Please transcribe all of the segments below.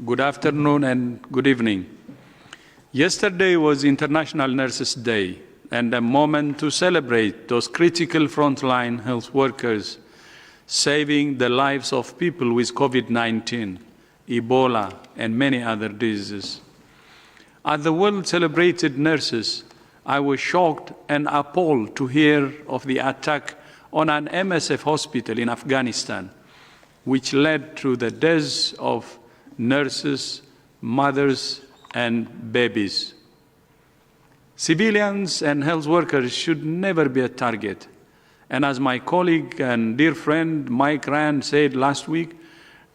Good afternoon and good evening. Yesterday was International Nurses Day and a moment to celebrate those critical frontline health workers saving the lives of people with COVID-19, Ebola, and many other diseases. As the world celebrated nurses, I was shocked and appalled to hear of the attack on an MSF hospital in Afghanistan, which led to the deaths of nurses, mothers, and babies. Civilians and health workers should never be a target. And as my colleague and dear friend Mike Rand said last week,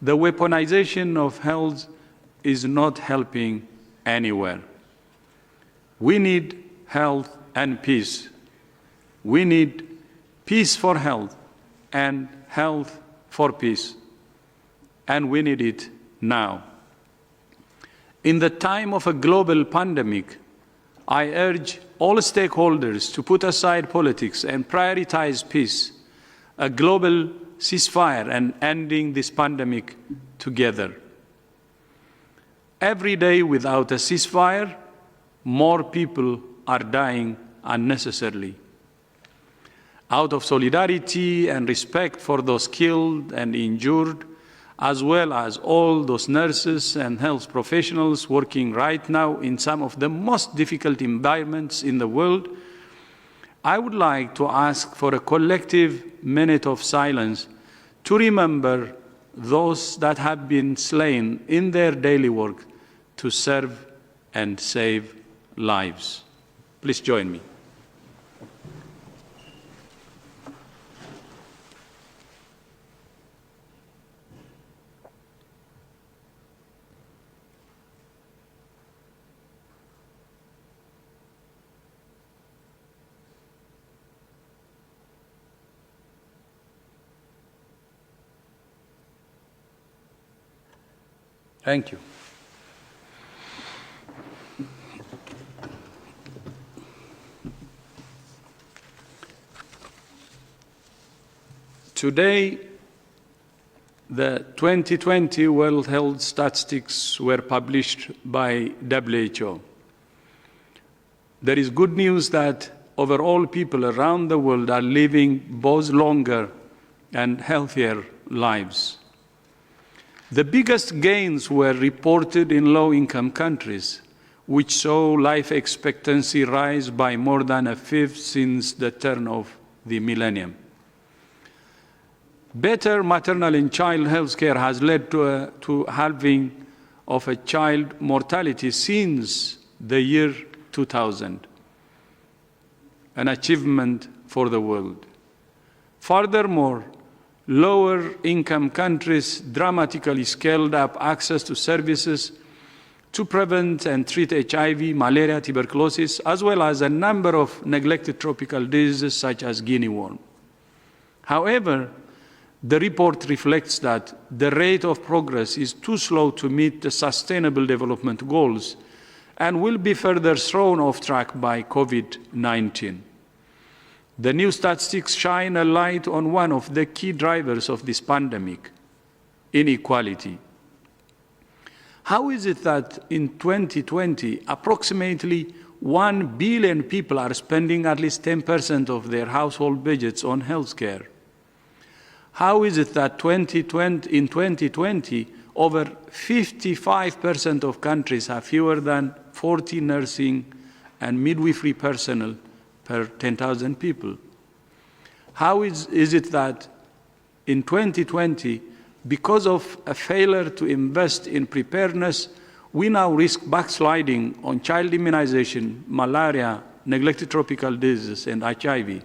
the weaponization of health is not helping anywhere. We need health and peace. We need peace for health and health for peace. And we need it now. In the time of a global pandemic, I urge all stakeholders to put aside politics and prioritize peace, a global ceasefire, and ending this pandemic together. Every day without a ceasefire, more people are dying unnecessarily. Out of solidarity and respect for those killed and injured, as well as all those nurses and health professionals working right now in some of the most difficult environments in the world, I would like to ask for a collective minute of silence to remember those that have been slain in their daily work to serve and save lives. Please join me. Thank you. Today, the 2020 World Health Statistics were published by WHO. There is good news that overall people around the world are living both longer and healthier lives. The biggest gains were reported in low-income countries, which saw life expectancy rise by more than a fifth since the turn of the millennium. Better maternal and child health care has led to halving of a child mortality since the year 2000, an achievement for the world. Furthermore, lower-income countries dramatically scaled up access to services to prevent and treat HIV, malaria, tuberculosis, as well as a number of neglected tropical diseases such as guinea worm. However, the report reflects that the rate of progress is too slow to meet the Sustainable Development Goals and will be further thrown off track by COVID-19. The new statistics shine a light on one of the key drivers of this pandemic, inequality. How is it that in 2020, approximately 1 billion people are spending at least 10% of their household budgets on healthcare? How is it that in 2020, over 55% of countries have fewer than 40 nursing and midwifery personnel per 10,000 people? How is it that in 2020, because of a failure to invest in preparedness, we now risk backsliding on child immunization, malaria, neglected tropical diseases, and HIV?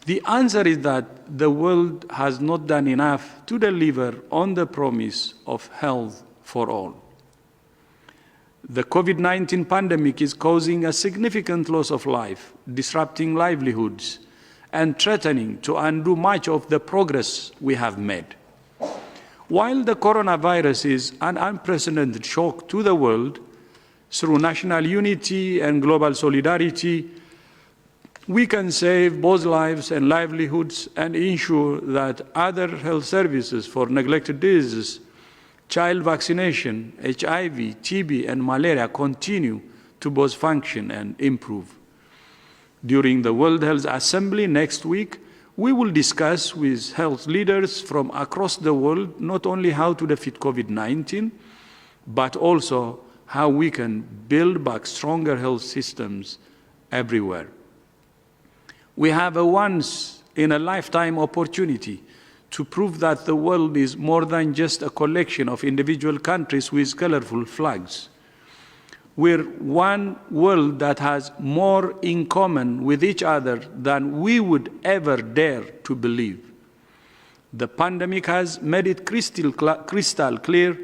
The answer is that the world has not done enough to deliver on the promise of health for all. The COVID-19 pandemic is causing a significant loss of life, disrupting livelihoods, and threatening to undo much of the progress we have made. While the coronavirus is an unprecedented shock to the world, through national unity and global solidarity, we can save both lives and livelihoods and ensure that other health services for neglected diseases Child vaccination, HIV, TB, and malaria continue to both function and improve. During the World Health Assembly next week, we will discuss with health leaders from across the world not only how to defeat COVID-19, but also how we can build back stronger health systems everywhere. We have a once-in-a-lifetime opportunity to prove that the world is more than just a collection of individual countries with colorful flags. We're one world that has more in common with each other than we would ever dare to believe. The pandemic has made it crystal clear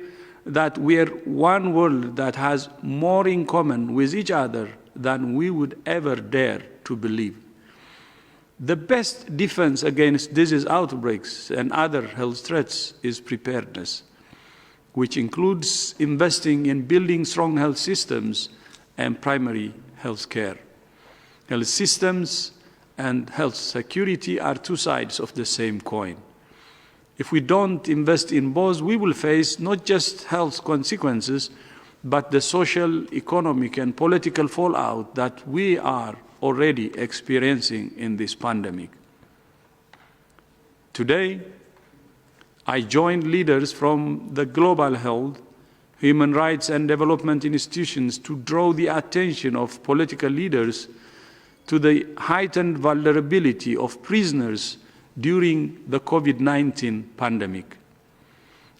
that we're one world that has more in common with each other than we would ever dare to believe. The best defense against disease outbreaks and other health threats is preparedness, which includes investing in building strong health systems and primary health care. Health systems and health security are two sides of the same coin. If we don't invest in both, we will face not just health consequences, but the social, economic, and political fallout that we are already experiencing in this pandemic. Today, I joined leaders from the global health, human rights, and development institutions to draw the attention of political leaders to the heightened vulnerability of prisoners during the COVID-19 pandemic.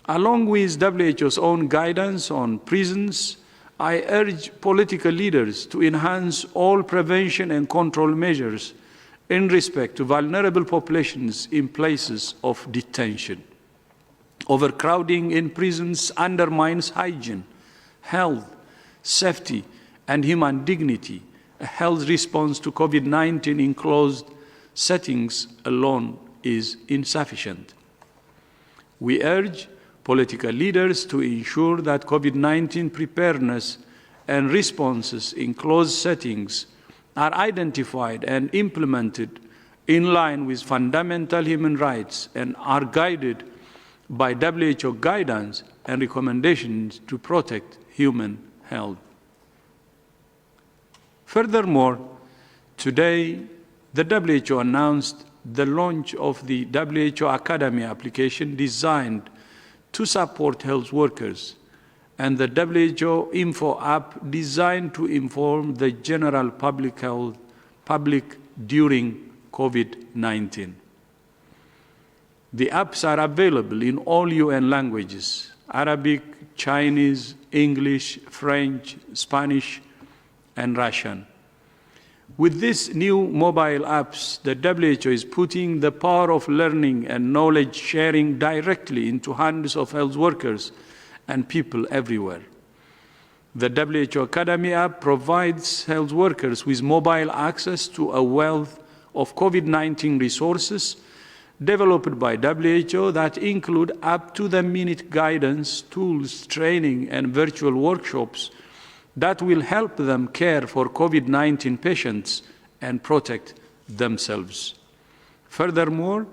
Along with WHO's own guidance on prisons, I urge political leaders to enhance all prevention and control measures in respect to vulnerable populations in places of detention. Overcrowding in prisons undermines hygiene, health, safety, and human dignity. A health response to COVID-19 in closed settings alone is insufficient. We urge political leaders to ensure that COVID-19 preparedness and responses in closed settings are identified and implemented in line with fundamental human rights and are guided by WHO guidance and recommendations to protect human health. Furthermore, today, the WHO announced the launch of the WHO Academy application designed to support health workers, and the WHO Info app designed to inform the general public during COVID-19. The apps are available in all UN languages: Arabic, Chinese, English, French, Spanish, and Russian. With these new mobile apps, the WHO is putting the power of learning and knowledge sharing directly into hands of health workers and people everywhere. The WHO Academy app provides health workers with mobile access to a wealth of COVID-19 resources developed by WHO that include up-to-the-minute guidance, tools, training, and virtual workshops that will help them care for COVID-19 patients and protect themselves. Furthermore,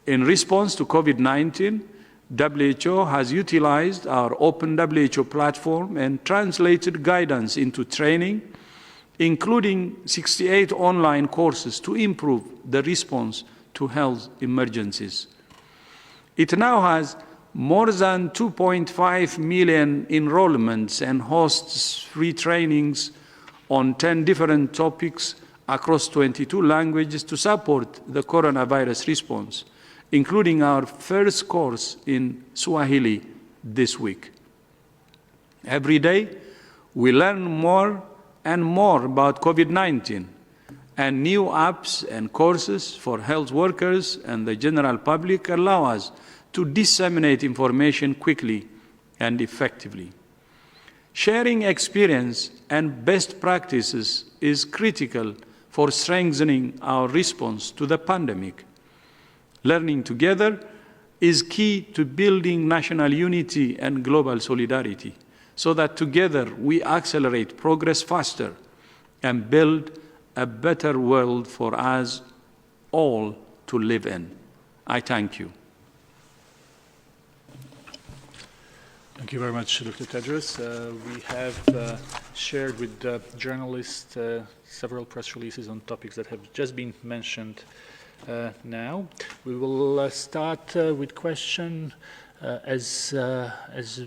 in response to COVID-19, WHO has utilized our Open WHO platform and translated guidance into training, including 68 online courses to improve the response to health emergencies. It now has more than 2.5 million enrollments and hosts free trainings on 10 different topics across 22 languages to support the coronavirus response, including our first course in Swahili this week. Every day, we learn more and more about COVID-19, and new apps and courses for health workers and the general public allow us to disseminate information quickly and effectively. Sharing experience and best practices is critical for strengthening our response to the pandemic. Learning together is key to building national unity and global solidarity, so that together we accelerate progress faster and build a better world for us all to live in. I thank you. Thank you very much, Dr. Tedros. We have shared with journalists several press releases on topics that have just been mentioned now. We will start with question. As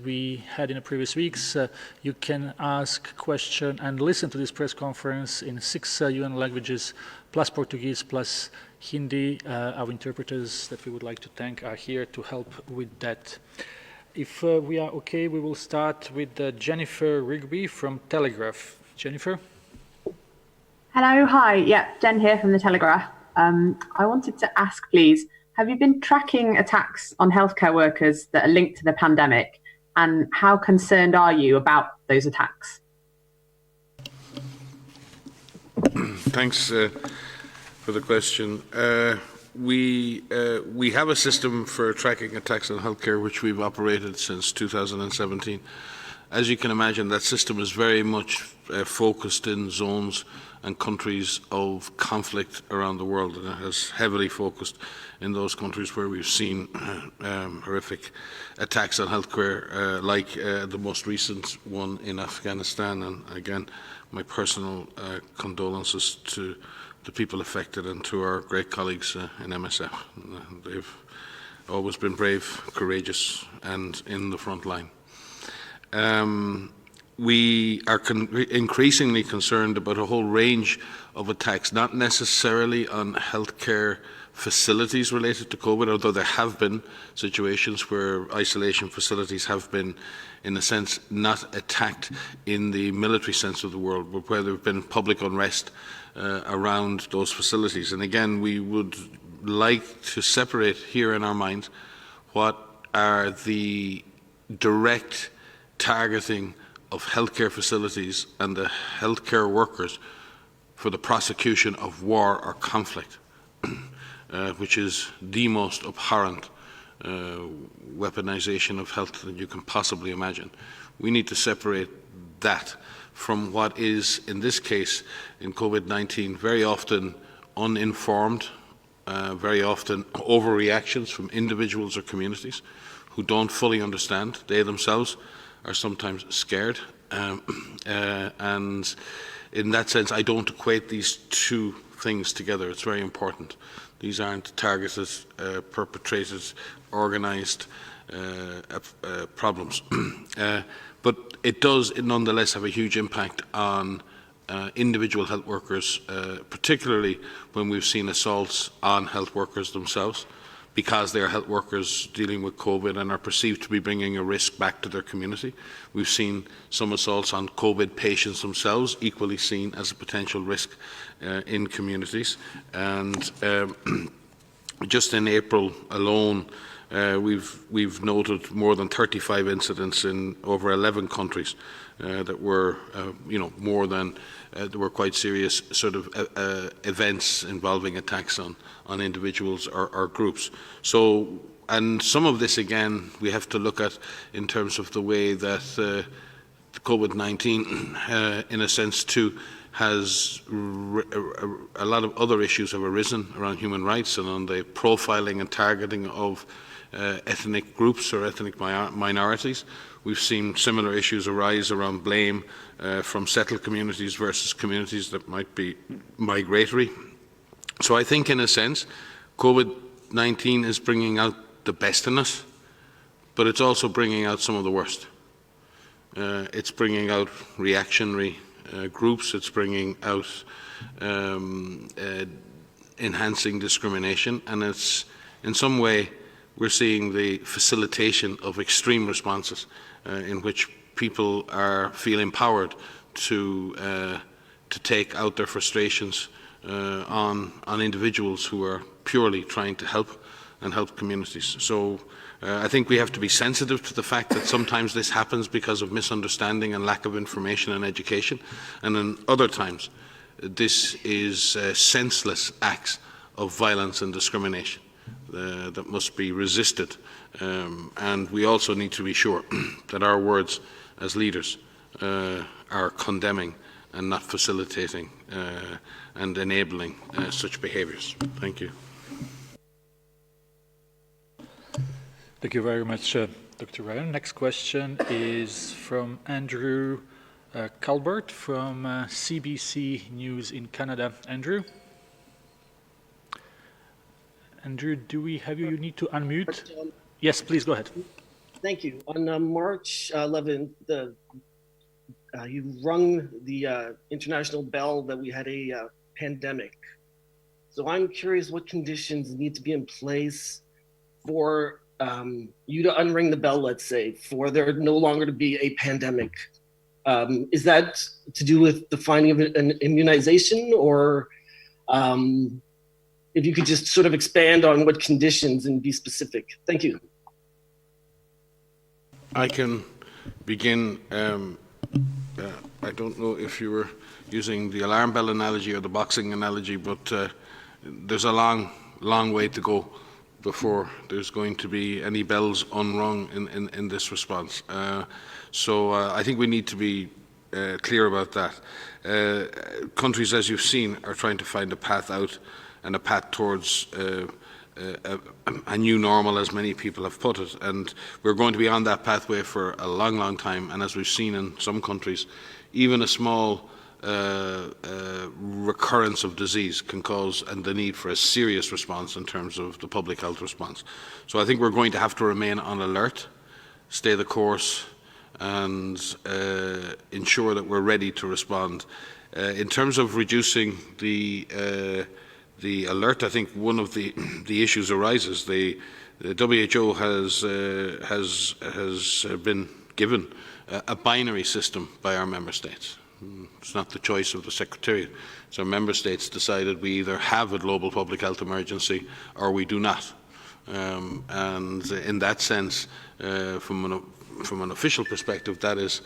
we had in the previous weeks, you can ask question and listen to this press conference in 6 UN languages, plus Portuguese, plus Hindi. Our interpreters that we would like to thank are here to help with that. If we are okay, we will start with Jennifer Rigby from Telegraph. Jennifer? Hello, hi. Yeah, Jen here from the Telegraph. I wanted to ask, please, have you been tracking attacks on healthcare workers that are linked to the pandemic, and how concerned are you about those attacks? Thanks for the question. We have a system for tracking attacks on healthcare which we've operated since 2017. As you can imagine, that system is very much focused in zones and countries of conflict around the world, and it has heavily focused in those countries where we've seen horrific attacks on healthcare, like the most recent one in Afghanistan. And again, my personal condolences to the people affected and to our great colleagues in MSF. They've always been brave, courageous, and in the front line. We are increasingly concerned about a whole range of attacks, not necessarily on healthcare facilities related to COVID, although there have been situations where isolation facilities have been, in a sense, not attacked in the military sense of the word, but where there have been public unrest around those facilities. And again, we would like to separate here in our minds what are the direct targeting of healthcare facilities and the healthcare workers for the prosecution of war or conflict, which is the most abhorrent weaponization of health that you can possibly imagine. We need to separate that from what is, in this case, in COVID-19, very often uninformed, very often overreactions from individuals or communities who don't fully understand. They themselves are sometimes scared. And in that sense, I don't equate these two things together. It's very important. These aren't targeted, perpetrated, organized problems. But it does nonetheless have a huge impact on individual health workers, particularly when we've seen assaults on health workers themselves, because they are health workers dealing with COVID and are perceived to be bringing a risk back to their community. We've seen some assaults on COVID patients themselves, equally seen as a potential risk in communities. And just in April alone, we've noted more than 35 incidents in over 11 countries that were, more than there were quite serious sort of events involving attacks on individuals or groups. So, and some of this again we have to look at in terms of the way that COVID-19, in a sense, too, has a lot of other issues have arisen around human rights and on the profiling and targeting of ethnic groups or ethnic minorities. We've seen similar issues arise around blame from settled communities versus communities that might be migratory. So I think, in a sense, COVID-19 is bringing out the best in us, but it's also bringing out some of the worst. It's bringing out reactionary groups. It's bringing out enhancing discrimination, and it's, in some way, we're seeing the facilitation of extreme responses in which people feel empowered to take out their frustrations on individuals who are purely trying to help and help communities. So I think we have to be sensitive to the fact that sometimes this happens because of misunderstanding and lack of information and education, and in other times this is senseless acts of violence and discrimination that must be resisted. And we also need to be sure that our words as leaders are condemning and not facilitating and enabling such behaviours. Thank you. Thank you very much, Dr. Ryan. Next question is from Andrew Calvert from CBC News in Canada. Andrew? Andrew, do we have you? You need to unmute. Yes, please go ahead. Thank you. On March 11th, you rung the international bell that we had a pandemic. So I'm curious what conditions need to be in place for you to unring the bell, let's say, for there no longer to be a pandemic. Is that to do with the finding of an immunization, or if you could just sort of expand on what conditions and be specific? Thank you. I can begin. I don't know if you were using the alarm bell analogy or the boxing analogy, but there's a long way to go before there's going to be any bells unrung in this response. So I think we need to be clear about that. Countries, as you've seen, are trying to find a path out and a path towards a new normal, as many people have put it, and we're going to be on that pathway for a long time. And as we've seen in some countries, even a small recurrence of disease can cause the need for a serious response in terms of the public health response. So I think we're going to have to remain on alert, stay the course, and ensure that we're ready to respond. In terms of reducing the alert, I think one of the issues arises. The WHO has been given a binary system by our member states. It's not the choice of the Secretariat. So member states decided we either have a global public health emergency or we do not. And in that sense, from an official perspective, that is,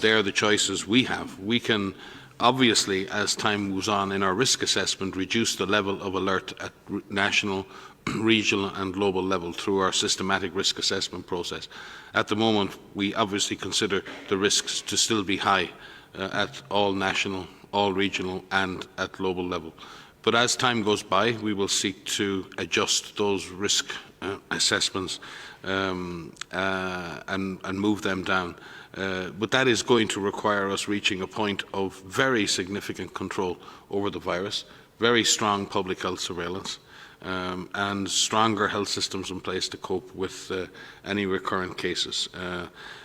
they're the choices we have. We can obviously, as time moves on in our risk assessment, reduce the level of alert at national, regional and global level through our systematic risk assessment process. At the moment, we obviously consider the risks to still be high at all national, all regional and at global level. But as time goes by, we will seek to adjust those risk assessments and move them down. But that is going to require us reaching a point of very significant control over the virus, very strong public health surveillance, and stronger health systems in place to cope with any recurrent cases.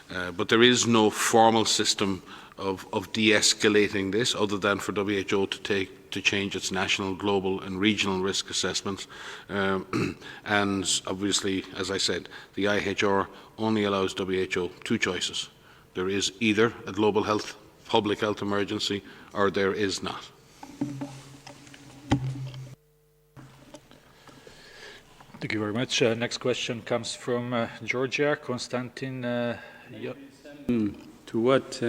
But there is no formal system of de-escalating this other than for WHO to change its national, global and regional risk assessments. And obviously, as I said, the IHR only allows WHO two choices. There is either a global health, public health emergency, or there is not. Thank you very much. Next question comes from Georgia. Konstantin. To what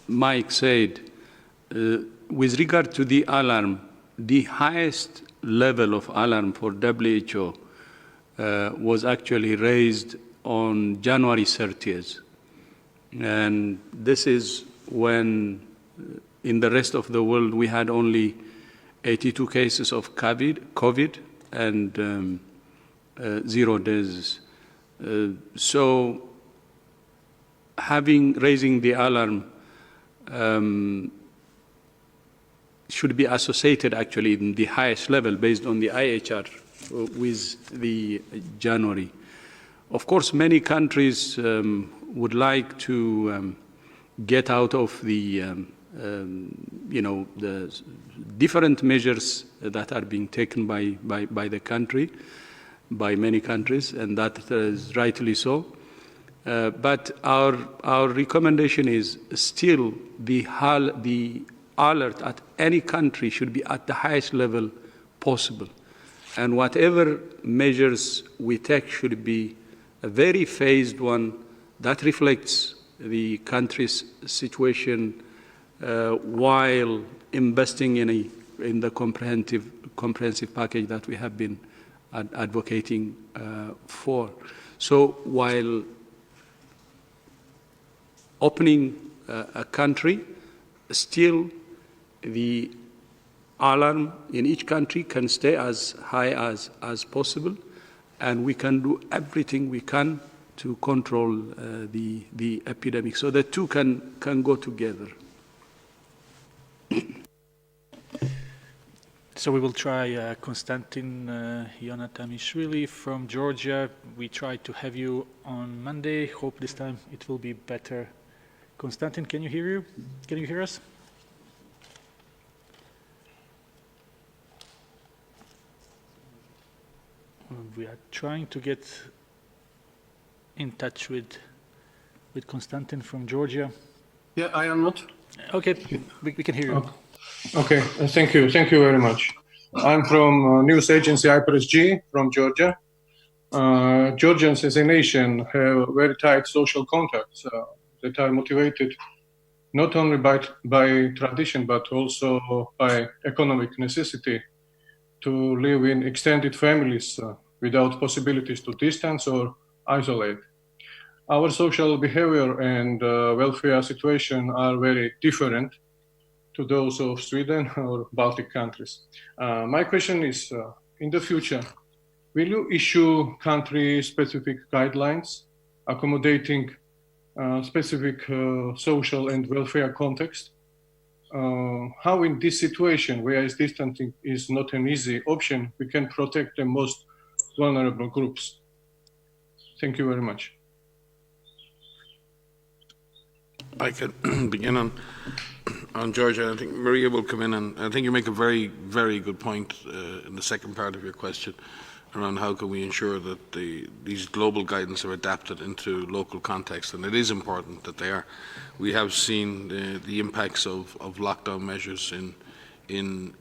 Mike said, with regard to the alarm, the highest level of alarm for WHO was actually raised on January 30th. And this is when in the rest of the world we had only 82 cases of COVID and 0 deaths. So raising the alarm should be associated actually in the highest level based on the IHR with the January. Of course, many countries would like to get out of the the different measures that are being taken by the country, by many countries, and that is rightly so. But our recommendation is still the alert at any country should be at the highest level possible. And whatever measures we take should be a very phased one that reflects the country's situation while investing in the comprehensive package that we have been advocating for. So while opening a country, still the alarm in each country can stay as high as possible, and we can do everything we can to control the epidemic. So the two can go together. So we will try Konstantin Yonatamishvili from Georgia. We tried to have you on Monday. Hope this time it will be better. Konstantin, can you hear us? We are trying to get in touch with Konstantin from Georgia. Yeah, I am not. Okay, we can hear you. Okay, thank you very much. I'm from news agency IPRS-G from Georgia. Georgians as a nation have very tight social contacts that are motivated not only by tradition but also by economic necessity to live in extended families without possibilities to distance or isolate. Our social behavior and welfare situation are very different to those of Sweden or Baltic countries. My question is, in the future, will you issue country-specific guidelines accommodating specific social and welfare context? How in this situation, where distancing is not an easy option, we can protect the most vulnerable groups? Thank you very much. I can begin on Georgia. I think Maria will come in, and I think you make a very, very good point in the second part of your question around how can we ensure that these global guidance are adapted into local context, and it is important that they are. We have seen the impacts of lockdown measures in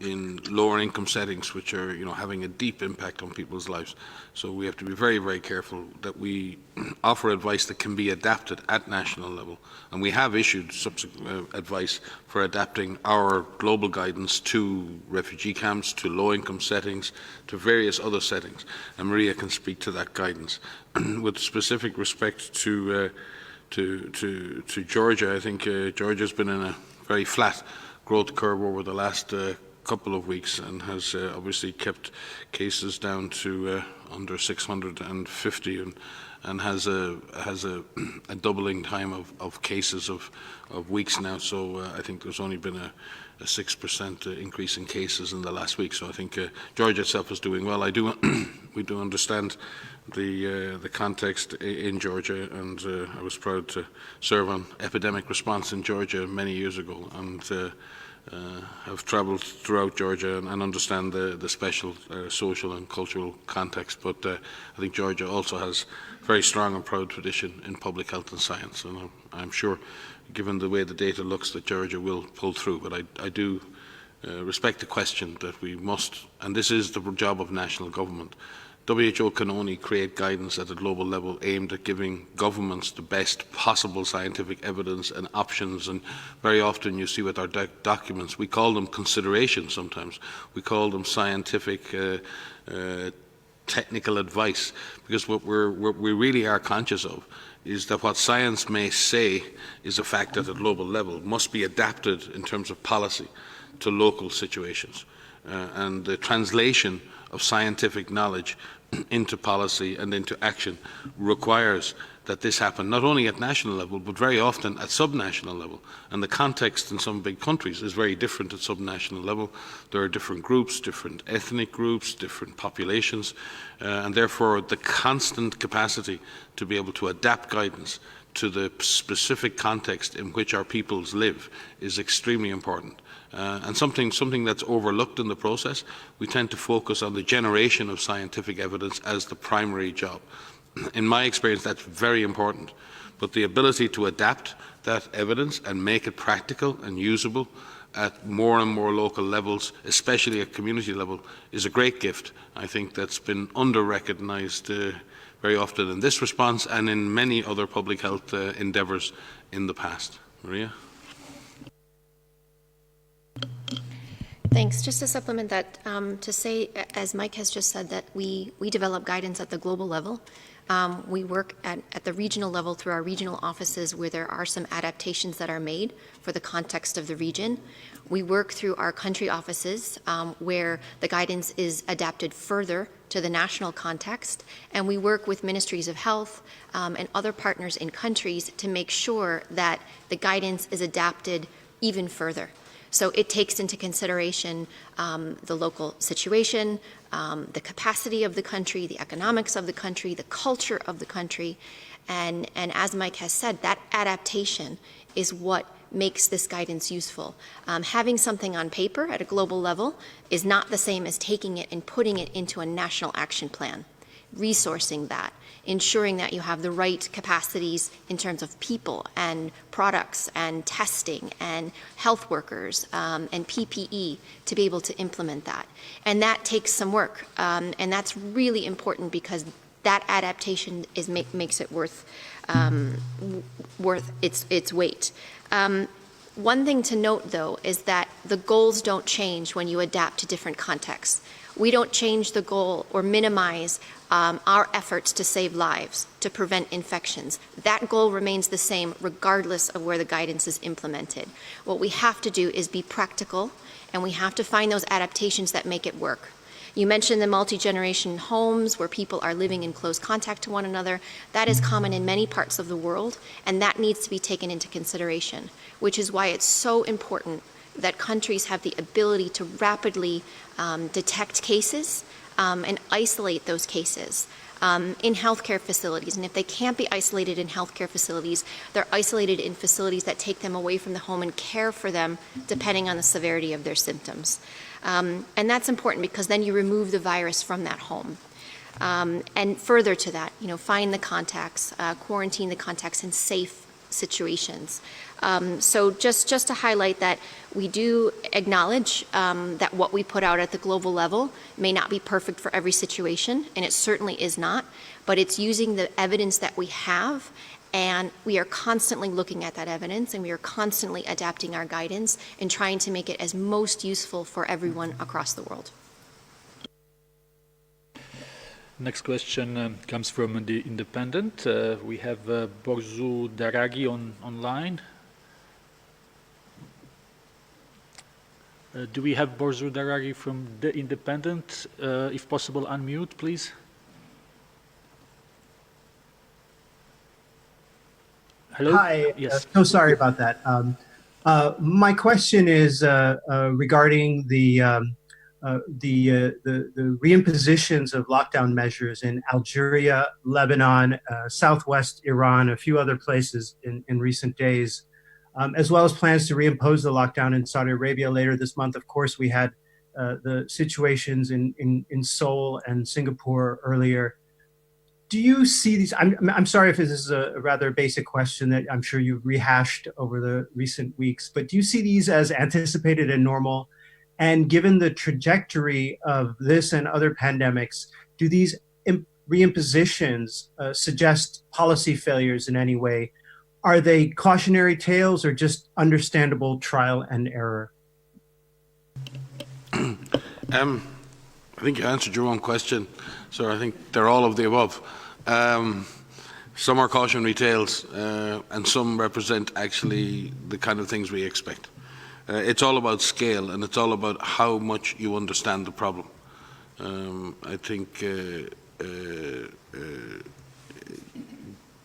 lower income settings, which are having a deep impact on people's lives. So we have to be very, very careful that we offer advice that can be adapted at national level, and we have issued subsequent advice for adapting our global guidance to refugee camps, to low income settings, to various other settings, and Maria can speak to that guidance. With specific respect to Georgia, I think Georgia's been in a very flat growth curve over the last couple of weeks and has obviously kept cases down to under 650 and has a doubling time of cases of weeks now. So I think there's only been a 6% increase in cases in the last week. So I think Georgia itself is doing well. We do understand the context in Georgia, and I was proud to serve on epidemic response in Georgia many years ago, and have travelled throughout Georgia and understand the special social and cultural context. But I think Georgia also has a very strong and proud tradition in public health and science, and I'm sure, given the way the data looks, that Georgia will pull through. But I do respect the question that we must, and this is the job of national government. WHO can only create guidance at a global level aimed at giving governments the best possible scientific evidence and options, and very often you see with our documents, we call them considerations sometimes, we call them scientific technical advice, because what we really are conscious of is that what science may say is a fact at a global level must be adapted in terms of policy to local situations, and the translation of scientific knowledge into policy and into action requires that this happen not only at national level but very often at subnational level, and the context in some big countries is very different at subnational level. There are different groups, different ethnic groups, different populations, and therefore the constant capacity to be able to adapt guidance to the specific context in which our peoples live is extremely important. And something that's overlooked in the process. We tend to focus on the generation of scientific evidence as the primary job. In my experience, that's very important. But the ability to adapt that evidence and make it practical and usable at more and more local levels, especially at community level, is a great gift. I think that's been under-recognised very often in this response and in many other public health endeavours in the past. Maria? Thanks. Just to supplement that, to say, as Mike has just said, that we develop guidance at the global level. We work at the regional level through our regional offices where there are some adaptations that are made for the context of the region. We work through our country offices where the guidance is adapted further to the national context. And we work with ministries of health and other partners in countries to make sure that the guidance is adapted even further. So it takes into consideration the local situation, the capacity of the country, the economics of the country, the culture of the country. And as Mike has said, that adaptation is what makes this guidance useful. Having something on paper at a global level is not the same as taking it and putting it into a national action plan, resourcing that, ensuring that you have the right capacities in terms of people and products and testing and health workers and PPE to be able to implement that. And that takes some work. And that's really important because that adaptation makes it worth its weight. One thing to note, though, is that the goals don't change when you adapt to different contexts. We don't change the goal or minimize our efforts to save lives, to prevent infections. That goal remains the same regardless of where the guidance is implemented. What we have to do is be practical, and we have to find those adaptations that make it work. You mentioned the multi-generation homes where people are living in close contact to one another. That is common in many parts of the world, and that needs to be taken into consideration, which is why it's so important that countries have the ability to rapidly detect cases and isolate those cases in healthcare facilities. And if they can't be isolated in healthcare facilities, they're isolated in facilities that take them away from the home and care for them depending on the severity of their symptoms. And that's important because then you remove the virus from that home. And further to that, find the contacts, quarantine the contacts in safe situations. So just to highlight that we do acknowledge that what we put out at the global level may not be perfect for every situation, and it certainly is not, but it's using the evidence that we have, and we are constantly looking at that evidence, and we are constantly adapting our guidance and trying to make it as most useful for everyone across the world. Next question comes from The Independent. We have Borzu Daragi online. Do we have Borzu Daragi from The Independent? If possible, unmute, please. Hello? Hi. Yes. So sorry about that. My question is regarding the reimpositions of lockdown measures in Algeria, Lebanon, southwest Iran, a few other places in recent days, as well as plans to reimpose the lockdown in Saudi Arabia later this month. Of course, we had the situations in Seoul and Singapore earlier. Do you see these? I'm sorry if this is a rather basic question that I'm sure you've rehashed over the recent weeks, but do you see these as anticipated and normal? And given the trajectory of this and other pandemics, do these reimpositions suggest policy failures in any way? Are they cautionary tales or just understandable trial and error? I think you answered your own question, so I think they're all of the above. Some are cautionary tales, and some represent actually the kind of things we expect. It's all about scale, and it's all about how much you understand the problem. I think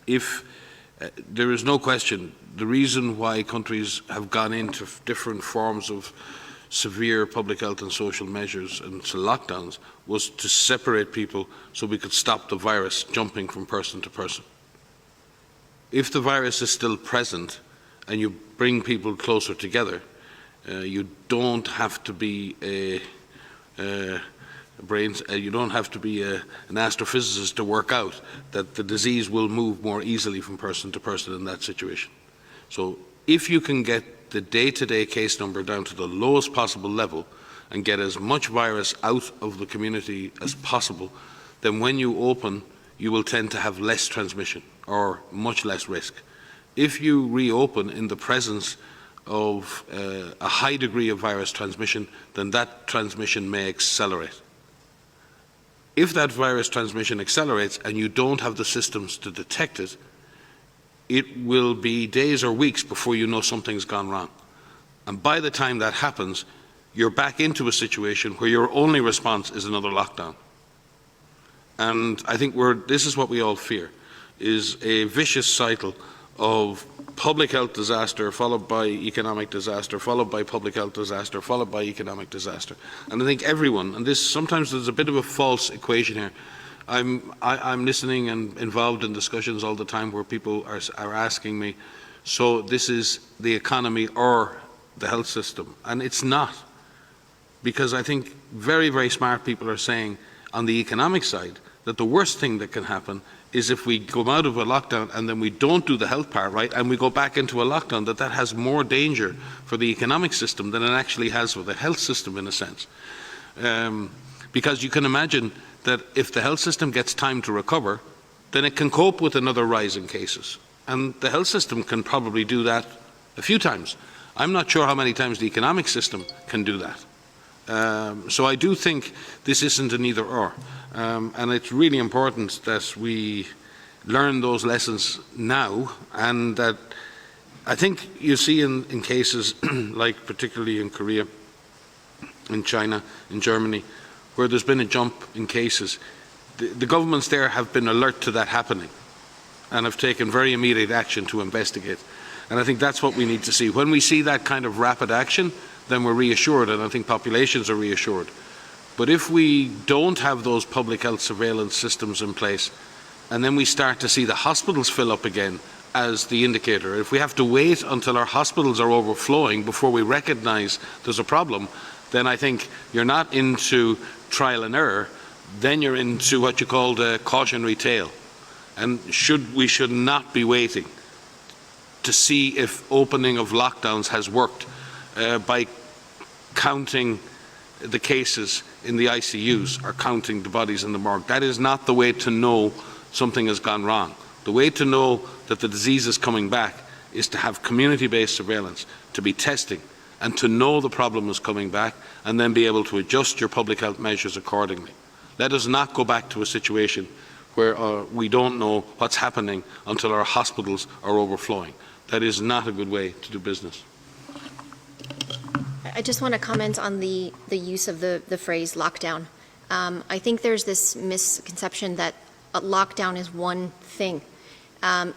if there is no question, the reason why countries have gone into different forms of severe public health and social measures and lockdowns was to separate people so we could stop the virus jumping from person to person. If the virus is still present and you bring people closer together, you don't have to be an astrophysicist to work out that the disease will move more easily from person to person in that situation. So if you can get the day-to-day case number down to the lowest possible level and get as much virus out of the community as possible, then when you open, you will tend to have less transmission or much less risk. If you reopen in the presence of a high degree of virus transmission, then that transmission may accelerate. If that virus transmission accelerates and you don't have the systems to detect it, it will be days or weeks before you know something's gone wrong. And by the time that happens, you're back into a situation where your only response is another lockdown. And I think this is what we all fear, is a vicious cycle of public health disaster followed by economic disaster, followed by public health disaster, followed by economic disaster. And I think everyone, and this sometimes there's a bit of a false equation here. I'm listening and involved in discussions all the time where people are asking me, so this is the economy or the health system? And it's not. Because I think very, very smart people are saying on the economic side that the worst thing that can happen is if we go out of a lockdown and then we don't do the health part right and we go back into a lockdown, that has more danger for the economic system than it actually has for the health system in a sense. Because you can imagine that if the health system gets time to recover, then it can cope with another rise in cases. And the health system can probably do that a few times. I'm not sure how many times the economic system can do that. So I do think this isn't an either or. And it's really important that we learn those lessons now, and that I think you see in cases like particularly in Korea, in China, in Germany, where there's been a jump in cases, the governments there have been alert to that happening and have taken very immediate action to investigate. And I think that's what we need to see. When we see that kind of rapid action, then we're reassured, and I think populations are reassured. But if we don't have those public health surveillance systems in place, and then we start to see the hospitals fill up again as the indicator, if we have to wait until our hospitals are overflowing before we recognise there's a problem, then I think you're not into trial and error, then you're into what you call the cautionary tale. And we should not be waiting to see if opening of lockdowns has worked by counting the cases in the ICUs or counting the bodies in the morgue. That is not the way to know something has gone wrong. The way to know that the disease is coming back is to have community-based surveillance, to be testing, and to know the problem is coming back, and then be able to adjust your public health measures accordingly. Let us not go back to a situation where we don't know what's happening until our hospitals are overflowing. That is not a good way to do business. I just want to comment on the use of the phrase lockdown. I think there's this misconception that a lockdown is one thing.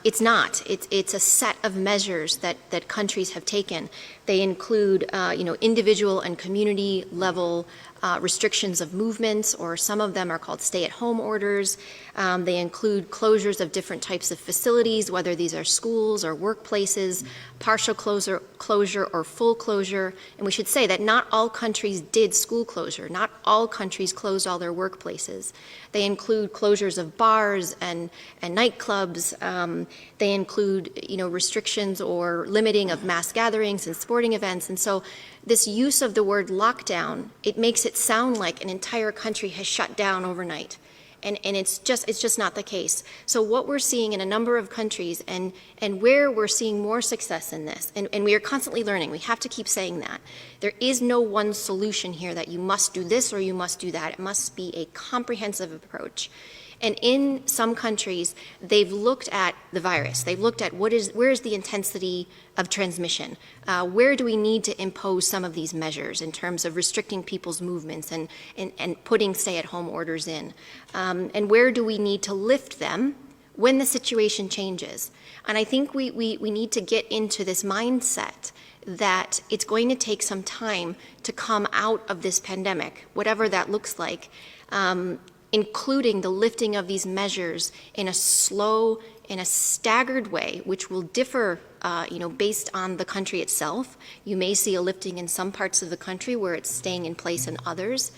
It's not. It's a set of measures that countries have taken. They include, individual and community level restrictions of movements, or some of them are called stay-at-home orders. They include closures of different types of facilities, whether these are schools or workplaces, partial closure or full closure. And we should say that not all countries did school closure. Not all countries closed all their workplaces. They include closures of bars and nightclubs. They include, restrictions or limiting of mass gatherings and sporting events. And so this use of the word lockdown, it makes it sound like an entire country has shut down overnight. And it's just not the case. So what we're seeing in a number of countries, and where we're seeing more success in this, and we are constantly learning, we have to keep saying that. There is no one solution here that you must do this or you must do that. It must be a comprehensive approach. And in some countries, they've looked at the virus. They've looked at where is the intensity of transmission? Where do we need to impose some of these measures in terms of restricting people's movements and putting stay-at-home orders in? And where do we need to lift them when the situation changes? And I think we need to get into this mindset that it's going to take some time to come out of this pandemic, whatever that looks like, including the lifting of these measures in a slow, in a staggered way, which will differ, based on the country itself. You may see a lifting in some parts of the country where it's staying in place in others.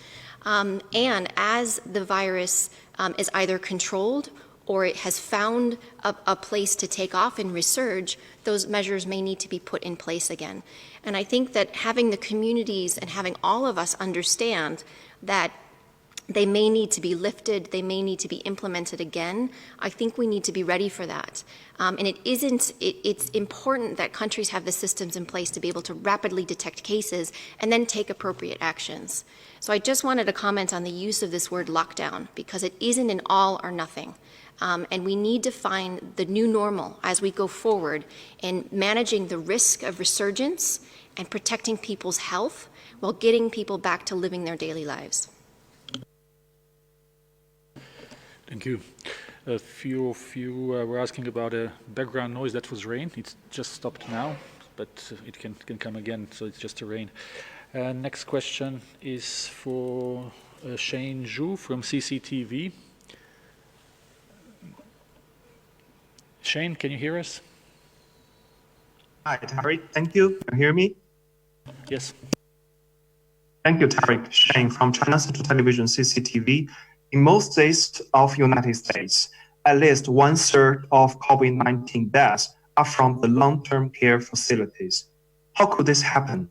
And as the virus is either controlled or it has found a place to take off and resurge, those measures may need to be put in place again. And I think that having the communities and having all of us understand that They may need to be lifted. They may need to be implemented again. I think we need to be ready for that. And it's important that countries have the systems in place to be able to rapidly detect cases and then take appropriate actions. So I just wanted to comment on the use of this word lockdown, because it isn't an all or nothing. And we need to find the new normal as we go forward in managing the risk of resurgence and protecting people's health while getting people back to living their daily lives. Thank you. A few of you were asking about a background noise. That was rain. It's just stopped now, but it can come again, so it's just a rain. Next question is for Shane Zhu from CCTV. Shane, can you hear us? Hi, Tariq. Thank you. Can you hear me? Yes. Thank you, Tariq. Shane from China Central Television, CCTV. In most states of United States, at least 1/3 of COVID-19 deaths are from the long-term care facilities. How could this happen?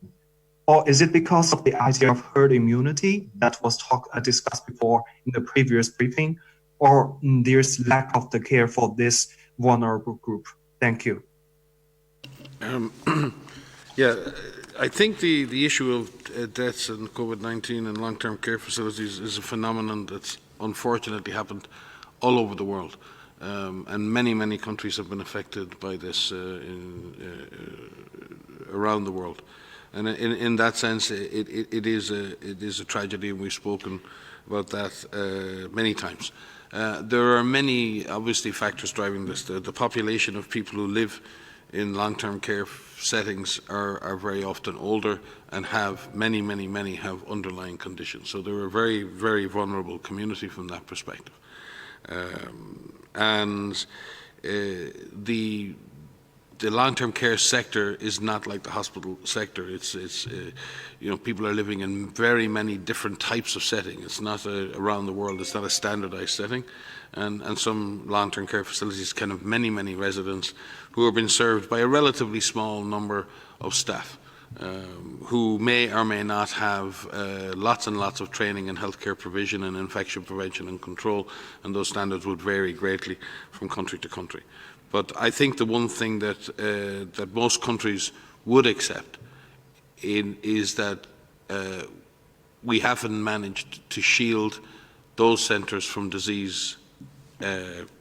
Or is it because of the idea of herd immunity that was discussed before in the previous briefing? Or there's lack of the care for this vulnerable group? Thank you. Yeah, I think the issue of deaths in COVID-19 and long-term care facilities is a phenomenon that's unfortunately happened all over the world. And many countries have been affected by this around the world. And in that sense, it is a tragedy, and we've spoken about that many times. There are many, obviously, factors driving this. The population of people who live in long-term care settings are very often older and have many have underlying conditions. So they're a very vulnerable community from that perspective. The long-term care sector is not like the hospital sector. It's you know, people are living in very many different types of setting. It's not around the world. It's not a standardized setting, and some long-term care facilities can have many residents who are being served by a relatively small number of staff, who may or may not have lots and lots of training in healthcare provision and infection prevention and control, and those standards would vary greatly from country to country. But I think the one thing that most countries would accept is that we haven't managed to shield those centres from disease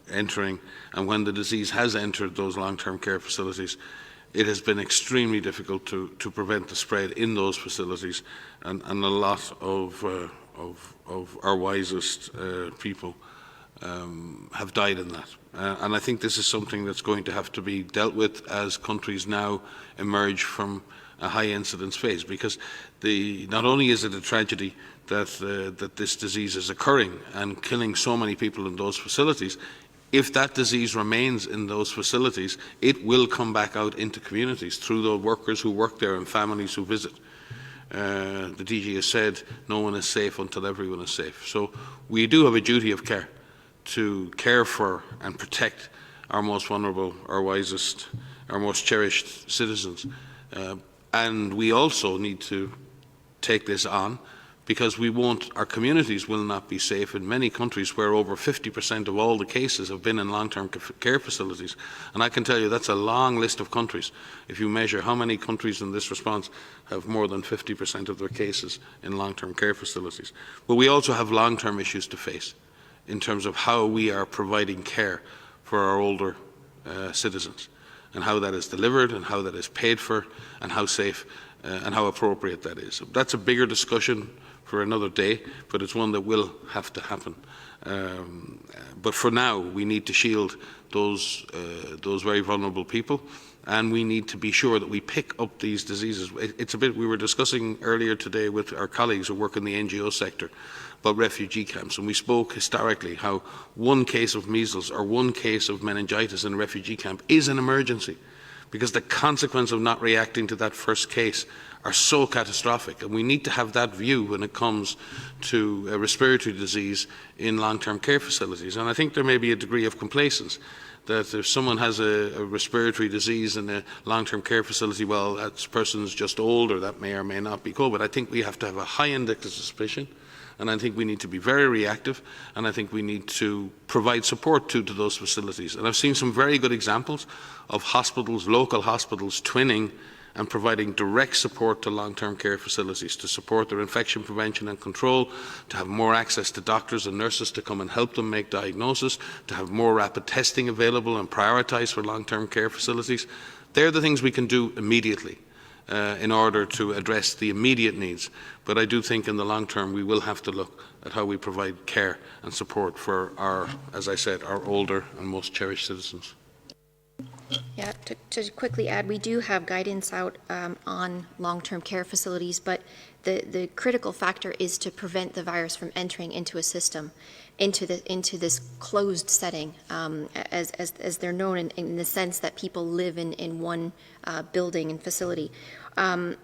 entering, and when the disease has entered those long-term care facilities, it has been extremely difficult to prevent the spread in those facilities, and a lot of our wisest people have died in that. And I think this is something that's going to have to be dealt with as countries now emerge from a high incidence phase, because not only is it a tragedy that this disease is occurring and killing so many people in those facilities, if that disease remains in those facilities, it will come back out into communities through the workers who work there and families who visit. The DG has said no one is safe until everyone is safe. So we do have a duty of care to care for and protect our most vulnerable, our wisest, our most cherished citizens. And we also need to take this on, because our communities will not be safe in many countries where over 50% of all the cases have been in long-term care facilities. And I can tell you that's a long list of countries. If you measure how many countries in this response have more than 50% of their cases in long-term care facilities. But we also have long-term issues to face in terms of how we are providing care for our older citizens, and how that is delivered, and how that is paid for, and how safe and how appropriate that is. So that's a bigger discussion for another day, but it's one that will have to happen. But for now, we need to shield those very vulnerable people, and we need to be sure that we pick up these diseases. It's a bit, we were discussing earlier today with our colleagues who work in the NGO sector about refugee camps, and we spoke historically how one case of measles or one case of meningitis in a refugee camp is an emergency, because the consequence of not reacting to that first case are so catastrophic. And we need to have that view when it comes to a respiratory disease in long-term care facilities. And I think there may be a degree of complacence that if someone has a respiratory disease in a long-term care facility, well, that person is just older, that may or may not be COVID. I think we have to have a high index of suspicion, And I think we need to be very reactive, and I think we need to provide support to those facilities. And I've seen some very good examples of hospitals, local hospitals, twinning and providing direct support to long-term care facilities to support their infection prevention and control, to have more access to doctors and nurses to come and help them make diagnosis, to have more rapid testing available and prioritised for long-term care facilities. They're the things we can do immediately in order to address the immediate needs. But I do think in the long term we will have to look at how we provide care and support for our, as I said, our older and most cherished citizens. Yeah, to quickly add, we do have guidance out on long-term care facilities, but the critical factor is to prevent the virus from entering into a system, into this closed setting, as they're known in the sense that people live in one building and facility.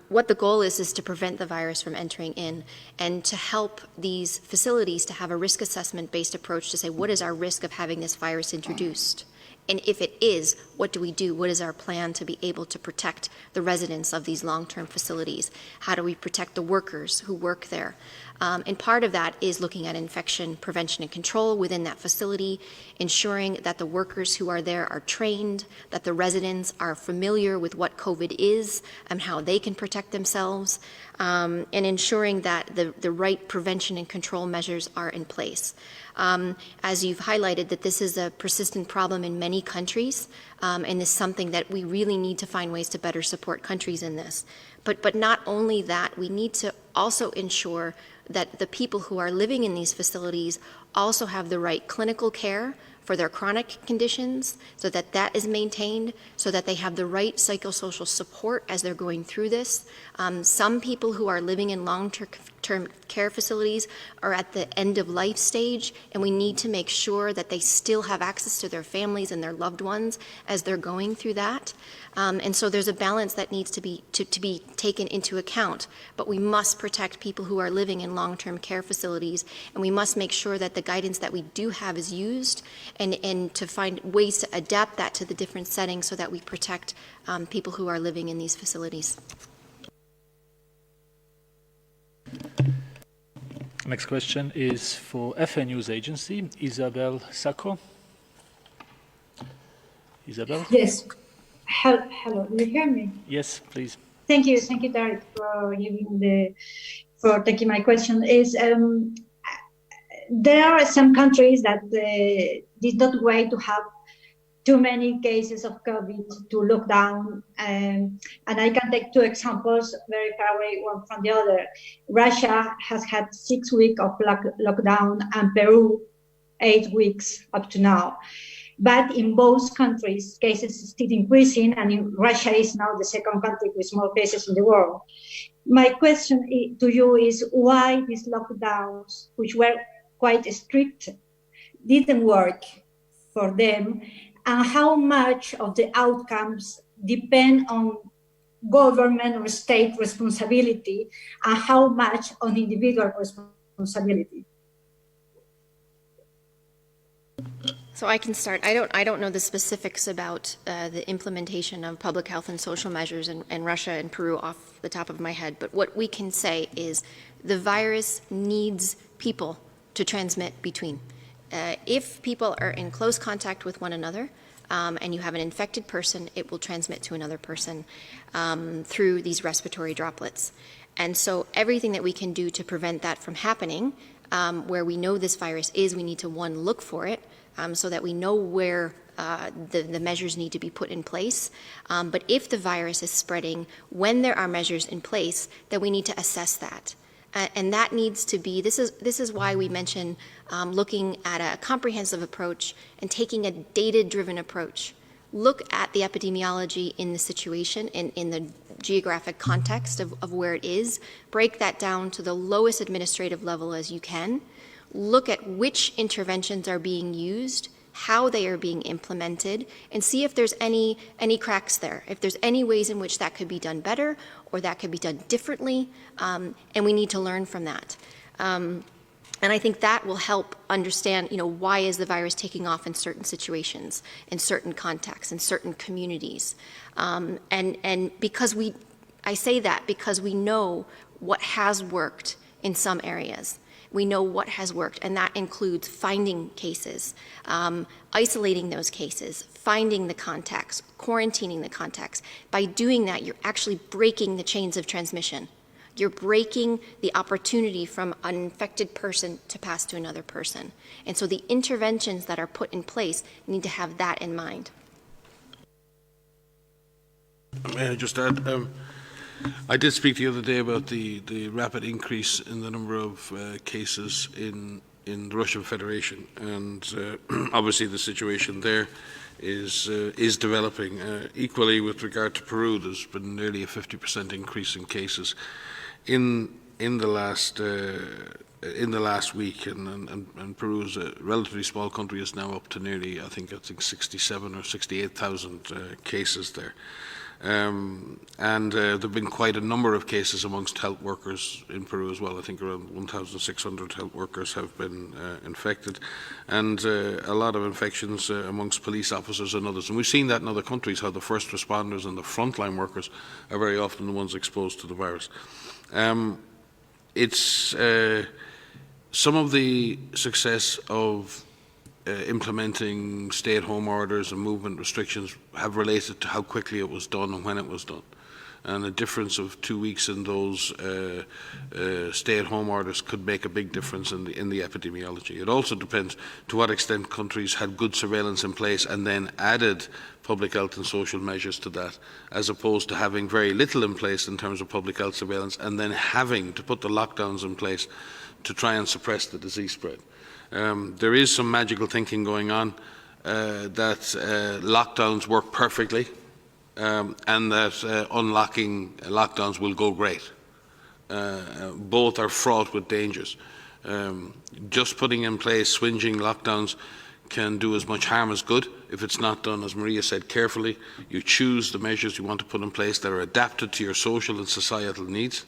What the goal is to prevent the virus from entering in and to help these facilities to have a risk assessment-based approach to say, what is our risk of having this virus introduced? And if it is, what do we do? What is our plan to be able to protect the residents of these long-term facilities? How do we protect the workers who work there? And part of that is looking at infection prevention and control within that facility, ensuring that the workers who are there are trained, that the residents are familiar with what COVID is and how they can protect themselves, and ensuring that the right prevention and control measures are in place. As you've highlighted, that this is a persistent problem in many countries, and is something that we really need to find ways to better support countries in this. But not only that, we need to also ensure that the people who are living in these facilities also have the right clinical care for their chronic conditions, so that that is maintained, so that they have the right psychosocial support as they're going through this. Some people who are living in long-term care facilities are at the end of life stage, and we need to make sure that they still have access to their families and their loved ones as they're going through that. And so there's a balance that needs to be taken into account. But we must protect people who are living in long-term care facilities, and we must make sure that the guidance that we do have is used, and to find ways to adapt that to the different settings so that we protect people who are living in these facilities. Next question is for FA News Agency, Isabel Sacco. Isabel? Yes. Hello, do you hear me? Yes, please. Thank you, Derek, for taking my question. There are some countries that did not wait to have too many cases of COVID to lock down, and I can take two examples very far away one from the other. Russia has had 6 weeks of lockdown, and Peru 8 weeks up to now. But in both countries, cases are still increasing, and in Russia is now the second country with more cases in the world. My question to you is why these lockdowns, which were quite strict, didn't work for them, and how much of the outcomes depend on government or state responsibility, and how much on individual responsibility? So I can start. I don't know the specifics about the implementation of public health and social measures in Russia and Peru off the top of my head, but what we can say is the virus needs people to transmit between. If people are in close contact with one another, and you have an infected person, it will transmit to another person through these respiratory droplets. And so everything that we can do to prevent that from happening, where we know this virus is, we need to, one, look for it, so that we know where the measures need to be put in place. But if the virus is spreading, when there are measures in place, then we need to assess that. And that needs to be, this is why we mention looking at a comprehensive approach and taking a data-driven approach. Look at the epidemiology in the situation, in the geographic context of where it is. Break that down to the lowest administrative level as you can. Look at which interventions are being used, how they are being implemented, and see if there's any cracks there, if there's any ways in which that could be done better or that could be done differently, and we need to learn from that. And I think that will help understand, why is the virus taking off in certain situations, in certain contexts, in certain communities. And because I say that because we know what has worked in some areas. We know what has worked, and that includes finding cases, isolating those cases, finding the contacts, quarantining the contacts. By doing that, you're actually breaking the chains of transmission. You're breaking the opportunity from an infected person to pass to another person. And so the interventions that are put in place need to have that in mind. May I just add, I did speak the other day about the rapid increase in the number of cases in the Russian Federation, and obviously the situation there is developing. Equally, with regard to Peru, there's been nearly a 50% increase in cases in the last week, and Peru is a relatively small country, is now up to nearly, I think 67 or 68,000 cases there. And there have been quite a number of cases amongst health workers in Peru as well. I think around 1,600 health workers have been infected, and a lot of infections amongst police officers and others. And we've seen that in other countries, how the first responders and the frontline workers are very often the ones exposed to the virus. It's some of the success of implementing stay-at-home orders and movement restrictions have related to how quickly it was done and when it was done. And a difference of 2 weeks in those stay-at-home orders could make a big difference in the epidemiology. It also depends to what extent countries had good surveillance in place and then added public health and social measures to that, as opposed to having very little in place in terms of public health surveillance and then having to put the lockdowns in place to try and suppress the disease spread. There is some magical thinking going on that lockdowns work perfectly and that unlocking lockdowns will go great. Both are fraught with dangers. Just putting in place swinging lockdowns can do as much harm as good if it's not done, as Maria said, carefully. You choose the measures you want to put in place that are adapted to your social and societal needs,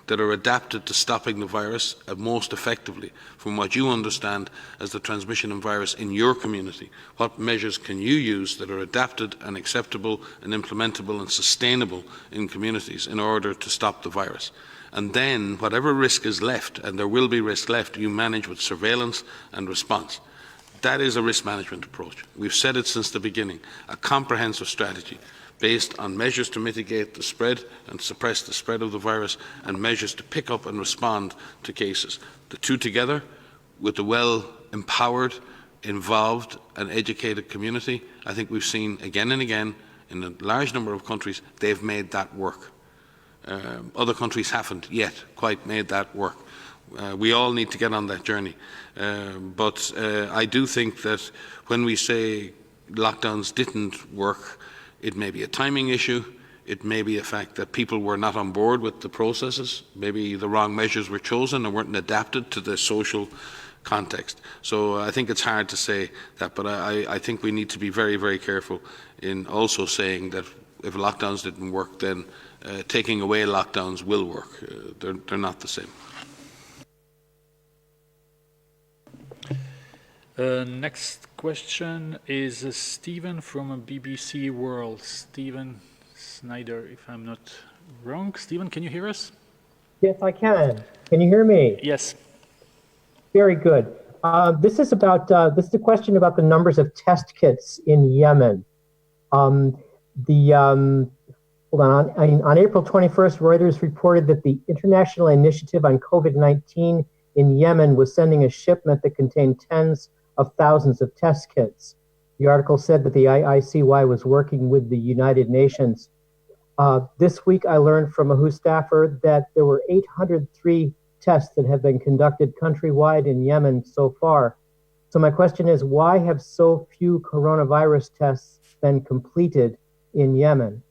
that are adapted to stopping the virus most effectively from what you understand as the transmission of virus in your community. What measures can you use that are adapted and acceptable and implementable and sustainable in communities in order to stop the virus? And then whatever risk is left, and there will be risk left, you manage with surveillance and response. That is a risk management approach. We've said it since the beginning, a comprehensive strategy based on measures to mitigate the spread and suppress the spread of the virus and measures to pick up and respond to cases. The two together, with the well-empowered, involved and educated community, I think we've seen again and again in a large number of countries, they've made that work. Other countries haven't yet quite made that work. We all need to get on that journey. But I do think that when we say lockdowns didn't work, it may be a timing issue. It may be a fact that people were not on board with the processes. Maybe the wrong measures were chosen and weren't adapted to the social context. So I think it's hard to say that, but I think we need to be very, very careful in also saying that if lockdowns didn't work, then taking away lockdowns will work. They're not the same. Next question is Stephen from BBC World. Stephen Snyder, if I'm not wrong. Stephen, can you hear us? Yes, I can. Can you hear me? Yes. Very good. This is a question about the numbers of test kits in Yemen. On April 21st, Reuters reported that the International Initiative on COVID-19 in Yemen was sending a shipment that contained tens of thousands of test kits. The article said that the IICY was working with the United Nations. This week, I learned from a WHO staffer that there were 803 tests that have been conducted countrywide in Yemen so far. So my question is, why have so few coronavirus tests been completed in Yemen?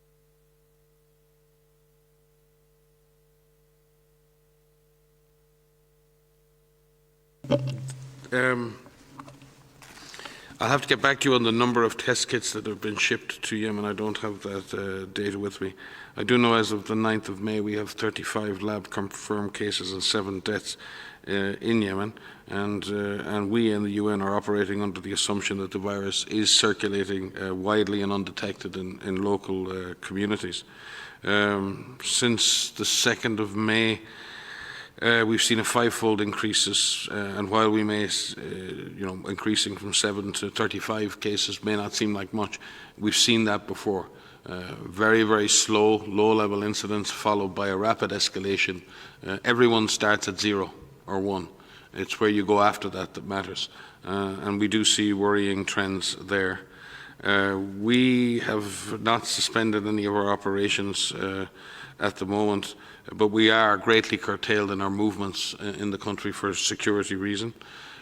I'll have to get back to you on the number of test kits that have been shipped to Yemen. I don't have that data with me. I do know as of the 9th of May we have 35 lab-confirmed cases and 7 deaths in Yemen, and we in the UN are operating under the assumption that the virus is circulating widely and undetected in local communities. Since the 2nd of May, We've seen a five-fold increases, and while we may, increasing from 7 to 35 cases may not seem like much, we've seen that before. Very, very slow, low-level incidents followed by a rapid escalation. Everyone starts at 0 or 1. It's where you go after that that matters. And we do see worrying trends there. We have not suspended any of our operations at the moment, but we are greatly curtailed in our movements in the country for security reason.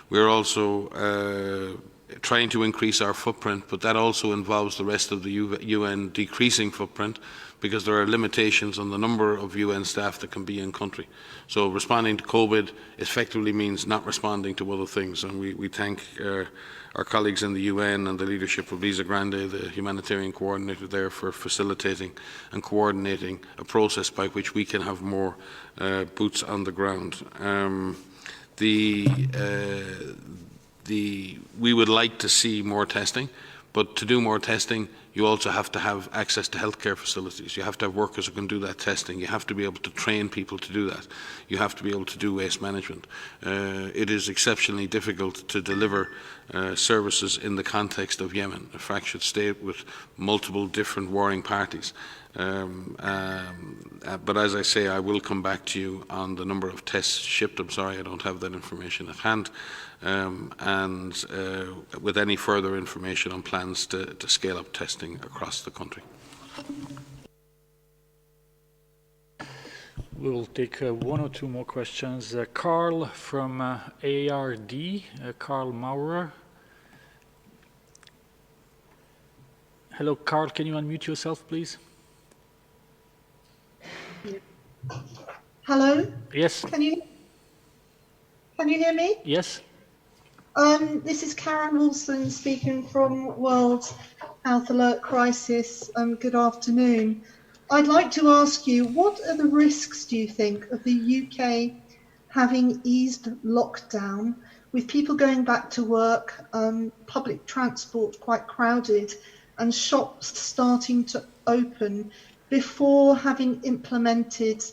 We're also trying to increase our footprint, but that also involves the rest of the UN decreasing footprint, because there are limitations on the number of UN staff that can be in country. So responding to COVID effectively means not responding to other things, and we thank our colleagues in the UN and the leadership of Lisa Grande, the humanitarian coordinator there, for facilitating and coordinating a process by which we can have more boots on the ground. We would like to see more testing, but to do more testing, you also have to have access to healthcare facilities. You have to have workers who can do that testing. You have to be able to train people to do that. You have to be able to do waste management. It is exceptionally difficult to deliver services in the context of Yemen, a fractured state with multiple different warring parties. But as I say, I will come back to you on the number of tests shipped. I'm sorry I don't have that information at hand. And with any further information on plans to scale up testing across the country. We will take one or two more questions. Carl from ARD, Carl Maurer. Hello, Carl, can you unmute yourself, please? Hello? Yes. Can you hear me? Yes. This is Karen Wilson speaking from World Health Alert Crisis. Good afternoon. I'd like to ask you, what are the risks, do you think, of the UK having eased lockdown with people going back to work, public transport quite crowded, and shops starting to open before having implemented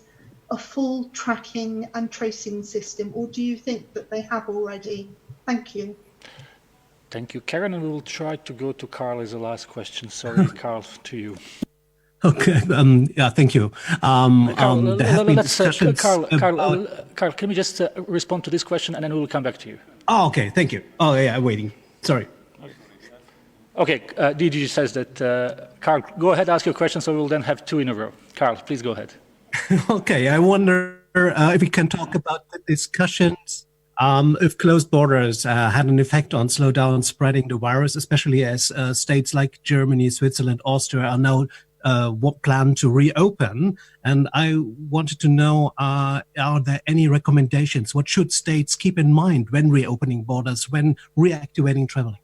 a full tracking and tracing system? Or do you think that they have already? Thank you. Thank you, Karen, and we will try to go to Carl as the last question. Sorry, Carl, to you. Okay. Yeah. Thank you. Carl, there have been discussions Carl, can we just respond to this question, and then we will come back to you? Oh, okay. Thank you. Oh, yeah. I'm waiting. Sorry. Okay. DG says that. Carl, go ahead, ask your question, so we will then have two in a row. Carl, please go ahead. Okay. I wonder if we can talk about the discussions. If closed borders had an effect on slow down spreading the virus, especially as states like Germany, Switzerland, Austria are now plan to reopen. And I wanted to know, are there any recommendations? What should states keep in mind when reopening borders, when reactivating traveling?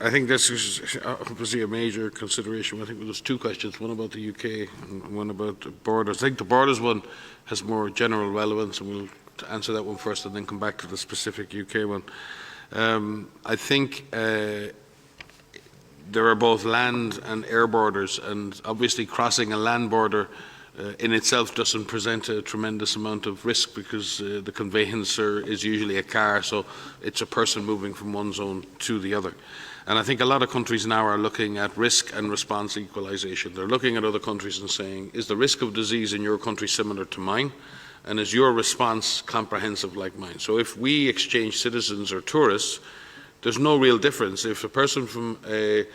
I think this is obviously a major consideration. I think there was two questions, one about the UK and one about the borders. I think the borders one has more general relevance, and we'll answer that one first and then come back to the specific UK one. I think there are both land and air borders, and obviously crossing a land border in itself doesn't present a tremendous amount of risk, because the conveyancer is usually a car, so it's a person moving from one zone to the other. And I think a lot of countries now are looking at risk and response equalization. They're looking at other countries and saying, is the risk of disease in your country similar to mine? And is your response comprehensive like mine? So if we exchange citizens or tourists, there's no real difference. If a person from a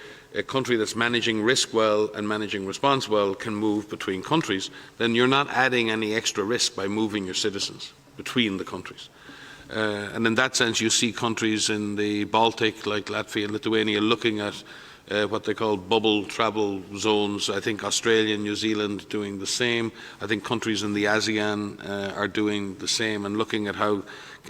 country that's managing risk well and managing response well can move between countries, then you're not adding any extra risk by moving your citizens between the countries. And in that sense, you see countries in the Baltic, like Latvia and Lithuania, looking at what they call bubble travel zones. I think Australia and New Zealand doing the same. I think countries in the ASEAN are doing the same, and looking at how,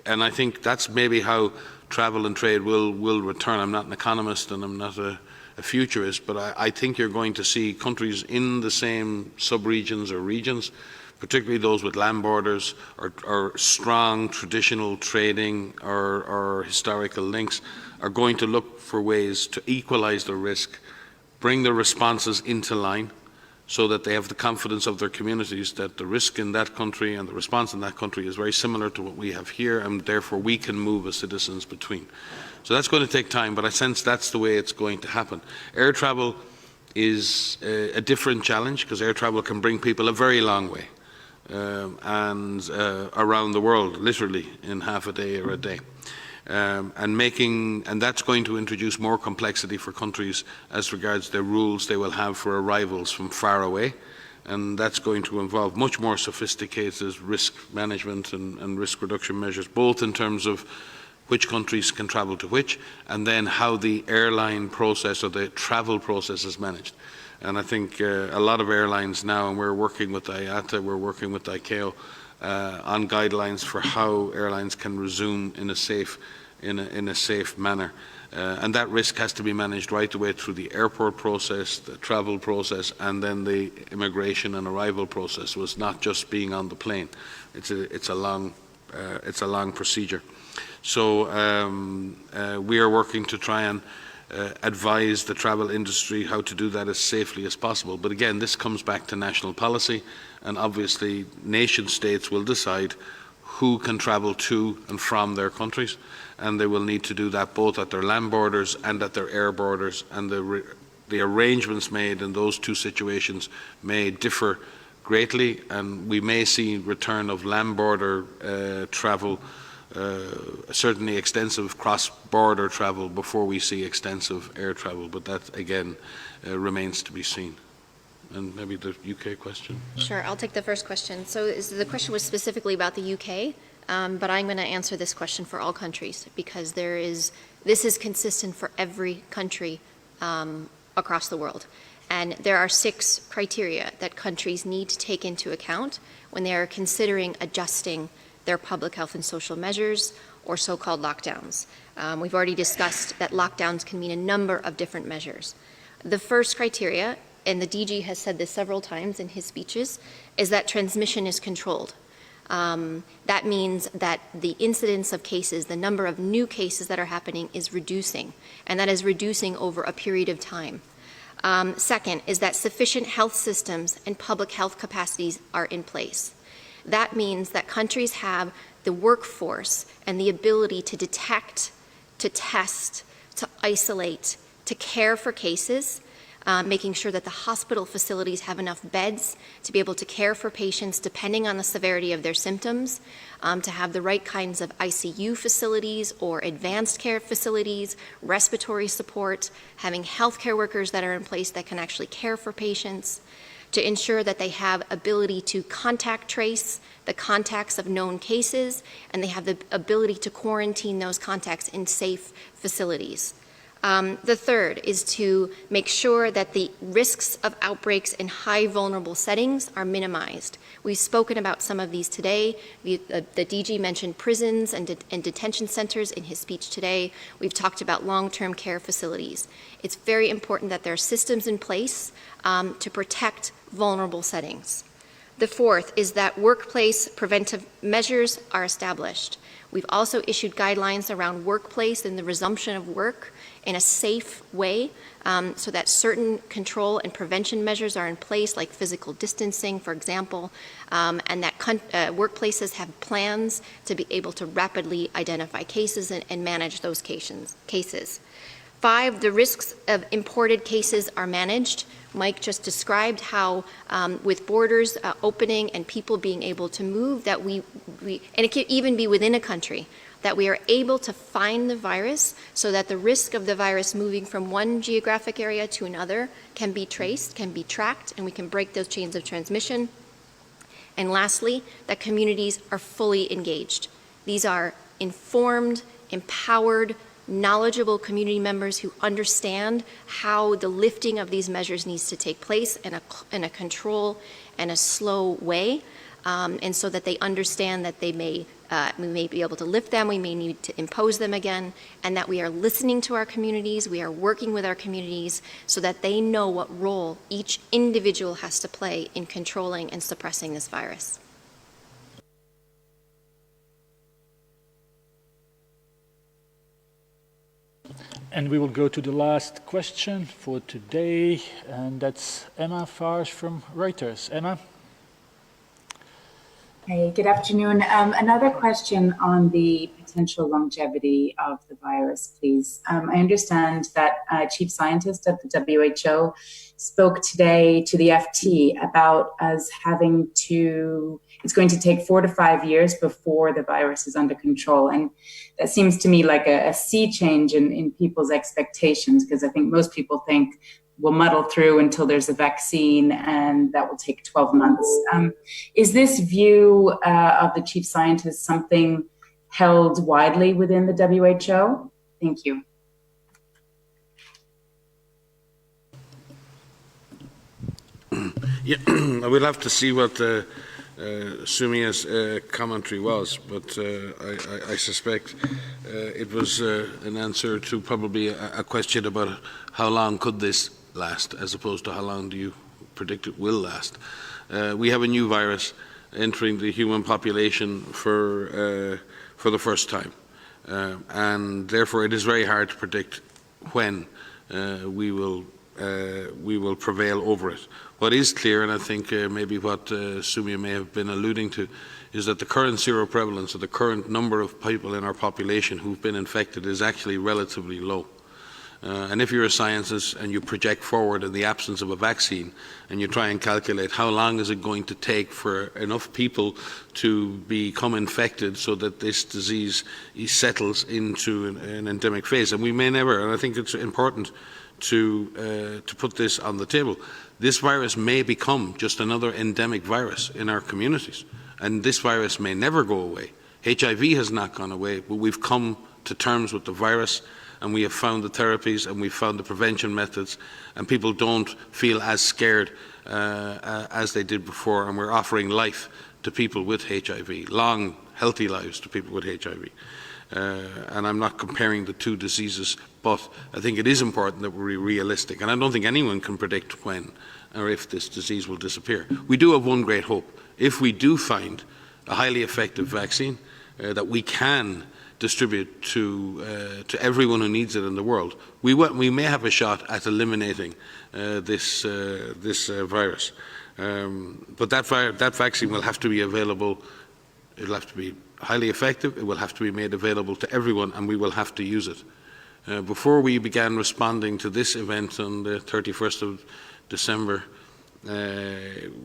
and I think that's maybe how travel and trade will return. I'm not an economist and I'm not a futurist, but I think you're going to see countries in the same sub-regions or regions, particularly those with land borders or strong traditional trading or historical links, are going to look for ways to equalize the risk, bring the responses into line, so that they have the confidence of their communities that the risk in that country and the response in that country is very similar to what we have here, and therefore we can move as citizens between. So that's going to take time, but I sense that's the way it's going to happen. Air travel is a different challenge, because air travel can bring people a very long way and around the world, literally in half a day or a day. And that's going to introduce more complexity for countries as regards the rules they will have for arrivals from far away, and that's going to involve much more sophisticated risk management and risk reduction measures, both in terms of which countries can travel to which, and then how the airline process or the travel process is managed. And I think a lot of airlines now, and we're working with IATA, we're working with ICAO, on guidelines for how airlines can resume in a safe manner. And that risk has to be managed right the way through the airport process, the travel process, and then the immigration and arrival process. So it's not just being on the plane. It's a long procedure. So we are working to try and advise the travel industry how to do that as safely as possible. But again, this comes back to national policy, and obviously nation states will decide who can travel to and from their countries, and they will need to do that both at their land borders and at their air borders, and the arrangements made in those two situations may differ greatly, and we may see return of land border travel, certainly extensive cross-border travel, before we see extensive air travel, but that again remains to be seen. And maybe the UK question? Sure, I'll take the first question. So the question was specifically about the UK, but I'm going to answer this question for all countries, because this is consistent for every country across the world. And there are 6 criteria that countries need to take into account when they are considering adjusting their public health and social measures, or so-called lockdowns. We've already discussed that lockdowns can mean a number of different measures. The first criteria, and the DG has said this several times in his speeches, is that transmission is controlled. That means that the incidence of cases, the number of new cases that are happening, is reducing, and that is reducing over a period of time. Second is that sufficient health systems and public health capacities are in place. That means that countries have the workforce and the ability to detect, to test, to isolate, to care for cases, making sure that the hospital facilities have enough beds to be able to care for patients depending on the severity of their symptoms, to have the right kinds of ICU facilities or advanced care facilities, respiratory support, having healthcare workers that are in place that can actually care for patients, to ensure that they have ability to contact trace the contacts of known cases, and they have the ability to quarantine those contacts in safe facilities. The third is to make sure that the risks of outbreaks in high vulnerable settings are minimized. We've spoken about some of these today. The DG mentioned prisons and detention centers in his speech today. We've talked about long-term care facilities. It's very important that there are systems in place to protect vulnerable settings. The fourth is that workplace preventive measures are established. We've also issued guidelines around workplace and the resumption of work in a safe way, so that certain control and prevention measures are in place, like physical distancing, for example, and that workplaces have plans to be able to rapidly identify cases and manage those cases. 5, the risks of imported cases are managed. Mike just described how with borders opening and people being able to move, that we and it can even be within a country, that we are able to find the virus so that the risk of the virus moving from one geographic area to another can be traced, can be tracked, and we can break those chains of transmission. And lastly, that communities are fully engaged. These are informed, empowered, knowledgeable community members who understand how the lifting of these measures needs to take place in a control and a slow way, and so that they understand that we may be able to lift them, we may need to impose them again, and that we are listening to our communities, we are working with our communities so that they know what role each individual has to play in controlling and suppressing this virus. And we will go to the last question for today, and that's Emma Farge from Reuters. Emma? Hey, good afternoon. Another question on the potential longevity of the virus, please. I understand that chief scientist at the WHO spoke today to the FT about us having to, it's going to take 4 to 5 years before the virus is under control. And that seems to me like a sea change in people's expectations, because I think most people think we'll muddle through until there's a vaccine, and that will take 12 months. Is this view of the chief scientist something held widely within the WHO? Thank you. Yeah, I will have to see what Sumia's commentary was, but I suspect it was an answer to probably a question about how long could this last, as opposed to how long do you predict it will last. We have a new virus entering the human population for the first time, and therefore it is very hard to predict when we will prevail over it. What is clear, and I think maybe what Sumia may have been alluding to, is that the current seroprevalence, or the current number of people in our population who've been infected, is actually relatively low. And if you're a scientist and you project forward in the absence of a vaccine, and you try and calculate how long is it going to take for enough people to become infected so that this disease settles into an endemic phase, and we may never, and I think it's important to put this on the table. This virus may become just another endemic virus in our communities, and this virus may never go away. HIV has not gone away, but we've come to terms with the virus, and we have found the therapies, and we've found the prevention methods, and people don't feel as scared as they did before, and we're offering life to people with HIV, long, healthy lives to people with HIV. And I'm not comparing the two diseases, but I think it is important that we're realistic, and I don't think anyone can predict when or if this disease will disappear. We do have one great hope. If we do find a highly effective vaccine that we can distribute to everyone who needs it in the world, we may have a shot at eliminating this virus. But that vaccine will have to be available. It'll have to be highly effective. It will have to be made available to everyone, and we will have to use it. Before we began responding to this event on the 31st of December,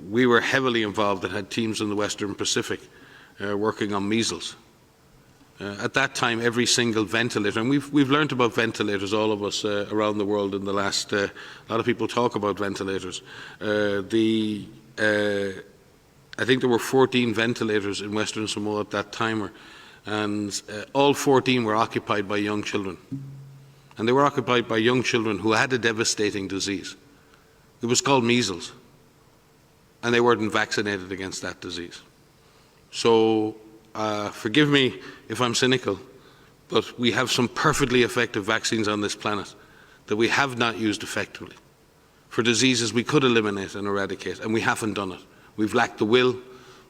we were heavily involved and had teams in the Western Pacific working on measles. At that time, every single ventilator, and we've learned about ventilators, all of us around the world in the last, a lot of people talk about ventilators. I think there were 14 ventilators in Western Samoa at that time, and all 14 were occupied by young children. And they were occupied by young children who had a devastating disease. It was called measles, and they weren't vaccinated against that disease. So forgive me if I'm cynical, but we have some perfectly effective vaccines on this planet that we have not used effectively for diseases we could eliminate and eradicate, and we haven't done it. We've lacked the will,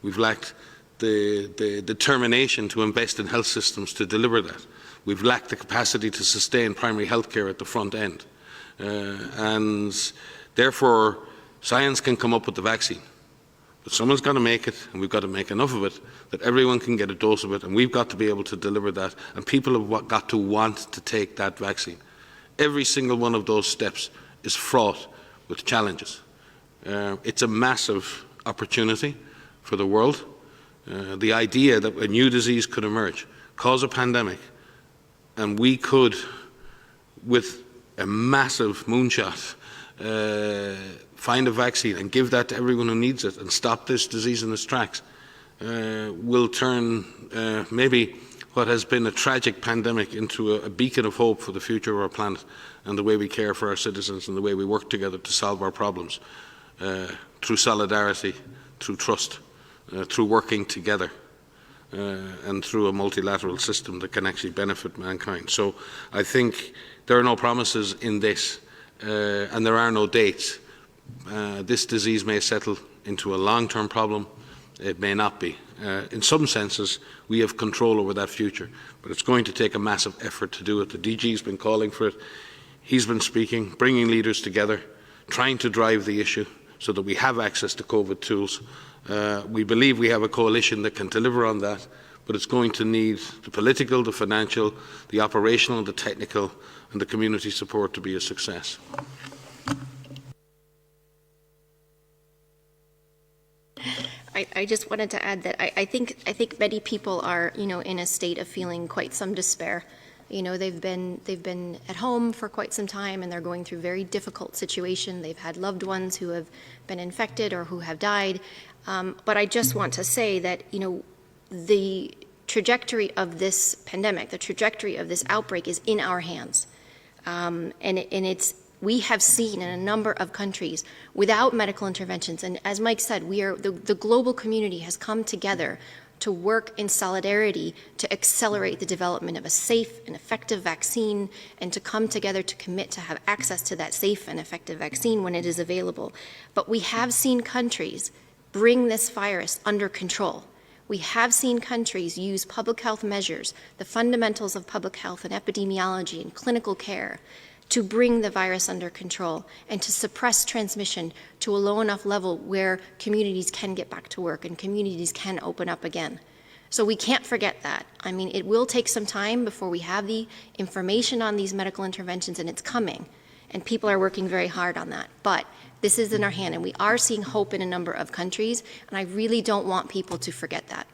we've lacked the determination to invest in health systems to deliver that. We've lacked the capacity to sustain primary health care at the front end. And therefore, science can come up with the vaccine. But someone's got to make it, and we've got to make enough of it that everyone can get a dose of it, and we've got to be able to deliver that, and people have got to want to take that vaccine. Every single one of those steps is fraught with challenges. It's a massive opportunity for the world. The idea that a new disease could emerge, cause a pandemic, and we could, with a massive moonshot, find a vaccine and give that to everyone who needs it and stop this disease in its tracks, will turn maybe what has been a tragic pandemic into a beacon of hope for the future of our planet and the way we care for our citizens and the way we work together to solve our problems through solidarity, through trust, through working together, and through a multilateral system that can actually benefit mankind. So I think there are no promises in this, and there are no dates. This disease may settle into a long-term problem. It may not be. in some senses, we have control over that future. But it's going to take a massive effort to do it. The DG's been calling for it. He's been speaking, bringing leaders together, trying to drive the issue so that we have access to COVID tools. We believe we have a coalition that can deliver on that, but it's going to need the political, the financial, the operational, the technical, and the community support to be a success. I just wanted to add that I think many people are, in a state of feeling quite some despair. They've been at home for quite some time, and they're going through very difficult situation. They've had loved ones who have been infected or who have died. But I just want to say that, the trajectory of this pandemic, the trajectory of this outbreak is in our hands. We have seen in a number of countries without medical interventions, and as Mike said, the global community has come together to work in solidarity to accelerate the development of a safe and effective vaccine, and to come together to commit to have access to that safe and effective vaccine when it is available. But we have seen countries bring this virus under control. We have seen countries use public health measures, the fundamentals of public health and epidemiology and clinical care, to bring the virus under control and to suppress transmission to a low enough level where communities can get back to work and communities can open up again. So we can't forget that. I mean, it will take some time before we have the information on these medical interventions, and it's coming. And people are working very hard on that. But this is in our hand, and we are seeing hope in a number of countries, and I really don't want people to forget that.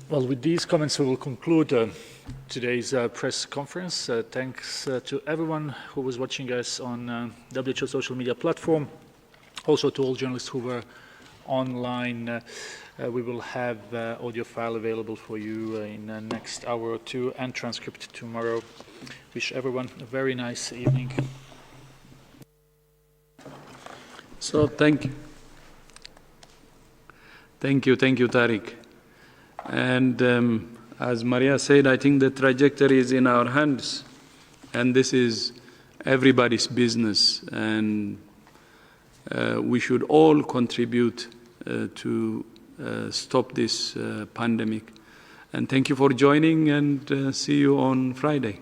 Well, with these comments, we will conclude today's press conference. Thanks to everyone who was watching us on WHO social media platform, also to all journalists who were online. We will have audio file available for you in the next hour or two, and transcript tomorrow. Wish everyone a very nice evening. So thank you, Tariq. And as Maria said, I think the trajectory is in our hands, and this is everybody's business, and we should all contribute to stop this pandemic. And thank you for joining, and see you on Friday.